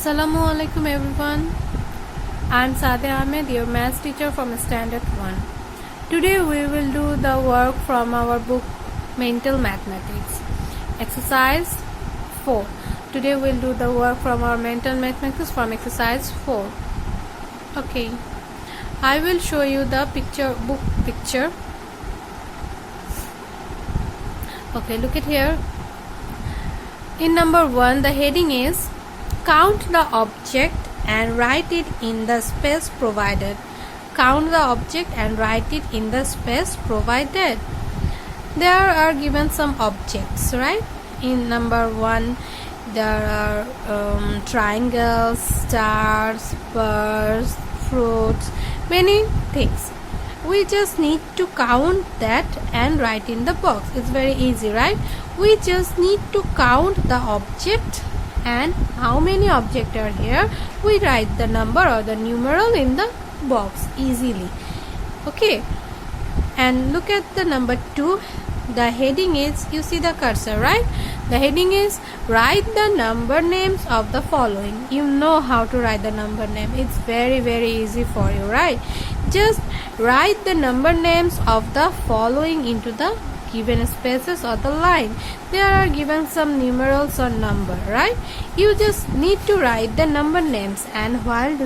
Assalamu alaikum everyone. I am Sadia Ahmed, your maths teacher from Standard 1. Today we will do the work from our book Mental Mathematics. Exercise 4. Today we will do the work from our Mental Mathematics from exercise 4. Okay. I will show you the book picture. Okay, look at here. In number 1, the heading is Count the object and write it in the space provided. Count the object and write it in the space provided. There are given some objects, right? In number 1, there are triangles, stars, birds, fruits, many things. We just need to count that and write in the box. It's very easy, right? We just need to count the object and how many objects are here. We write the number or the numeral in the box easily. Okay, and look at the number 2. The heading is, you see the cursor, right? The heading is write the number names of the following. You know how to write the number name. It's very easy for you, right? Just write the number names of the following into the given spaces or the line. There are given some numerals or number, right? You just need to write the number names, and while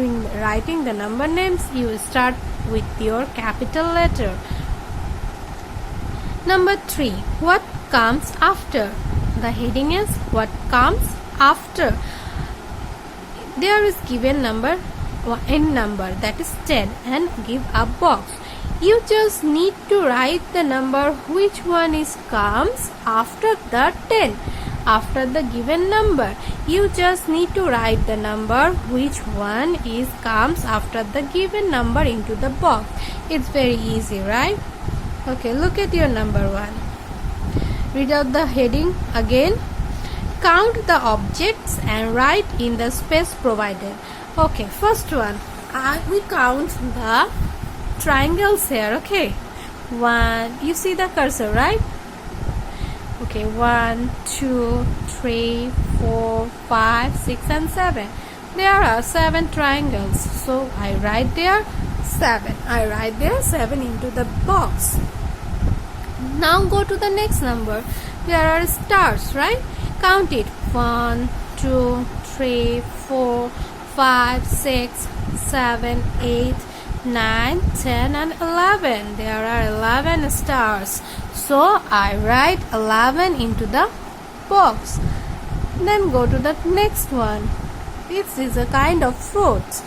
writing the number names, you start with your capital letter. Number 3. What comes after? The heading is what comes after. There is given number that is 10 and give a box. You just need to write the number which one comes after the 10. After the given number, you just need to write the number which one comes after the given number into the box. It's very easy, right? Okay, look at your number 1. Read out the heading again. Count the objects and write in the space provided. Okay, first one, we count the triangles here. Okay, 1, you see the cursor, right? Okay, 1, 2, 3, 4, 5, 6 and 7. There are 7 triangles, so I write there 7. I write there 7 into the box. Now go to the next number. There are stars, right? Count it. 1, 2, 3, 4, 5, 6, 7, 8, 9, 10 and 11. There are 11 stars. So I write 11 into the box. Then go to the next one. This is a kind of fruits.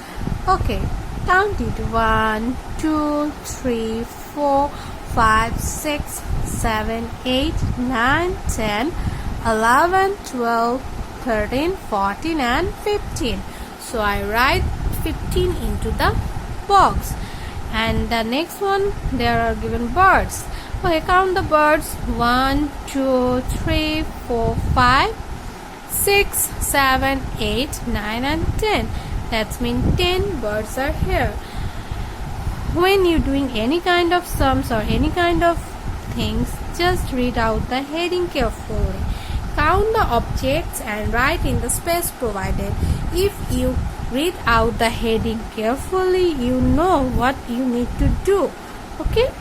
Okay, count it. 1, 2, 3, 4, 5, 6, 7, 8, 9, 10, 11, 12, 13, 14 and 15. So I write 15 into the box. And the next one, there are given birds. Okay, count the birds. 1, 2, 3, 4, 5, 6, 7, 8, 9 and 10. That means 10 birds are here. When you're doing any kind of sums or any kind of things, just read out the heading carefully. Count the objects and write in the space provided. If you read out the heading carefully, you know what you need to do. Okay?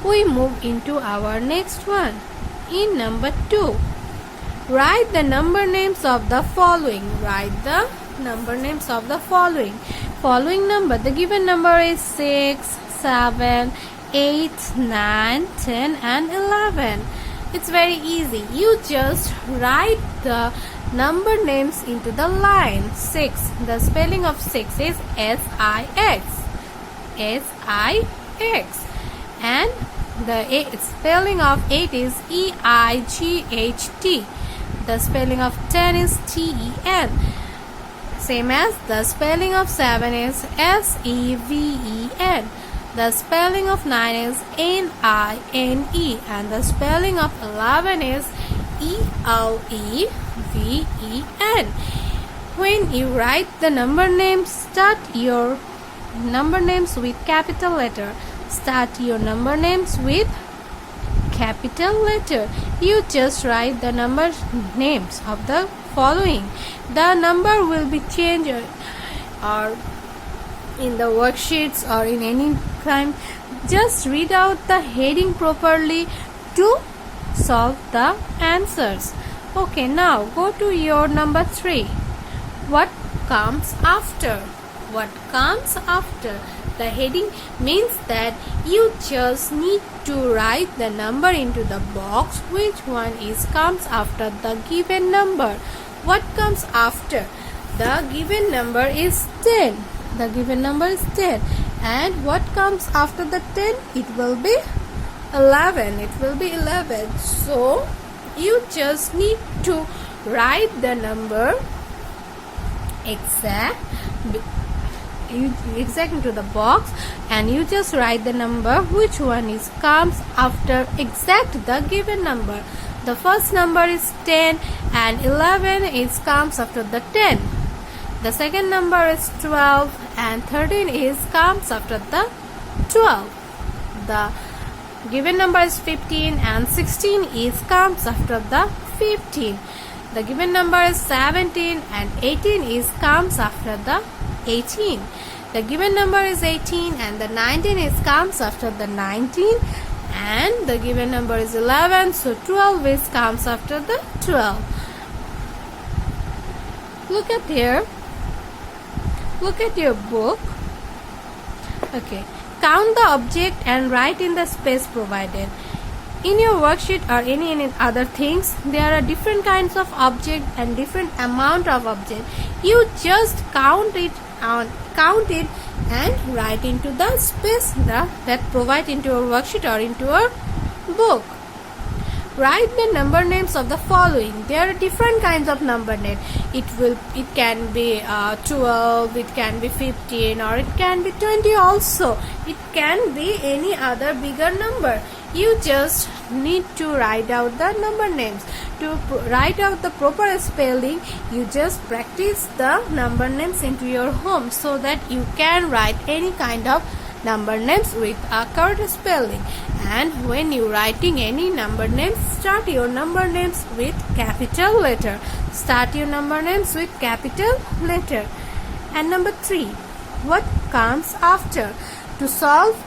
We move into our next one. In number 2, write the number names of the following. Write the number names of the following. Following number, the given number is 6, 7, 8, 9, 10 and 11. It's very easy. You just write the number names into the line. 6. The spelling of 6 is S-I-X. S-I-X. And the spelling of 8 is E-I-G-H-T. The spelling of 10 is T-E-N. Same as the spelling of 7 is S-E-V-E-N. The spelling of 9 is N-I-N-E. And the spelling of 11 is E-L-E-V-E-N. When you write the number names, start your number names with capital letter. Start your number names with capital letter. You just write the number names of the following. The number will be changed or in the worksheets or in any time. Just read out the heading properly to solve the answers. Okay, now go to your number 3. What comes after? What comes after? The heading means that you just need to write the number into the box which one comes after the given number. What comes after? The given number is 10. The given number is 10. And what comes after the 10? It will be 11. It will be 11. So you just need to write the number exact into the box, and you just write the number which one comes after exact the given number. The first number is 10 and 11 comes after the 10. The second number is 12 and 13 comes after the 12. The given number is 15 and 16 comes after the 15. The given number is 17 and 18 comes after the 18. The given number is 18 and the 19 comes after the 19. And the given number is 11, so 12 comes after the 12. Look at here. Look at your book. Okay. Count the object and write in the space provided. In your worksheet or any other things, there are different kinds of object and different amount of object. You just count it and write into the space that provide into your worksheet or into your book. Write the number names of the following. There are different kinds of number name. It can be 12, it can be 15, or it can be 20 also. It can be any other bigger number. You just need to write out the number names. To write out the proper spelling, you just practice the number names into your home so that you can write any kind of number names with a correct spelling. And when you writing any number names, start your number names with capital letter. Start your number names with capital letter. And number 3, what comes after? To solve,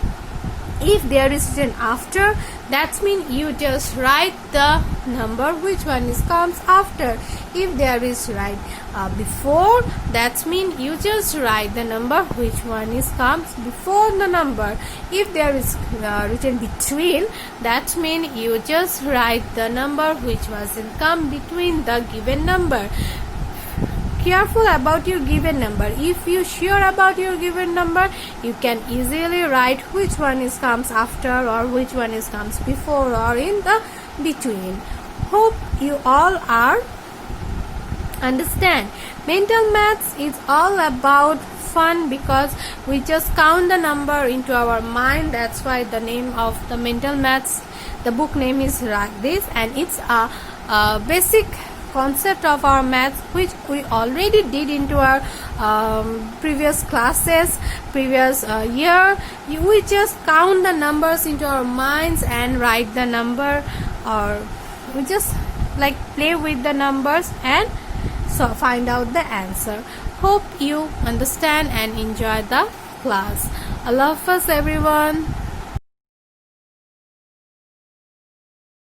if there is an after, that means you just write the number which one comes after. If there is before, that means you just write the number which one comes before the number. If there is written between, that means you just write the number which was come between the given number. Careful about your given number. If you sure about your given number, you can easily write which one comes after or which one comes before or in the between. Hope you all are understand. Mental maths is all about fun because we just count the number into our mind. That's why the name of the mental maths, the book name is like this, and it's a basic concept of our maths which we already did into our previous classes, previous year. We just count the numbers into our minds and write the number, or we just like play with the numbers and so find out the answer. Hope you understand and enjoy the class. Allah Hafiz everyone.